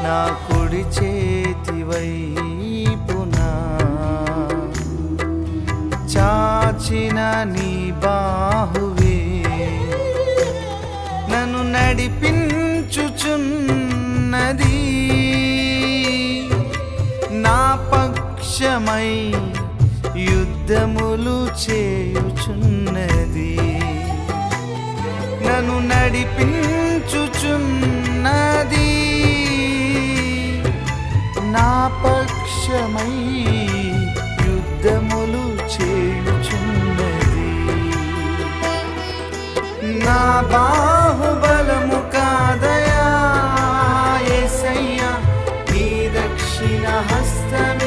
నా కుడి చేతి వైపునా చాచిన నీ బాహువే నన్ను నడిపించుచున్నది, నా పక్షమై యుద్ధములు చేయుచున్నది. నన్ను నడిపించుచున్నది, నా పక్షమై యుద్ధములు చేయుచున్నది. నా బాహుబలము కాదయా యేసయ్యా, నీ దక్షిణ హస్తమే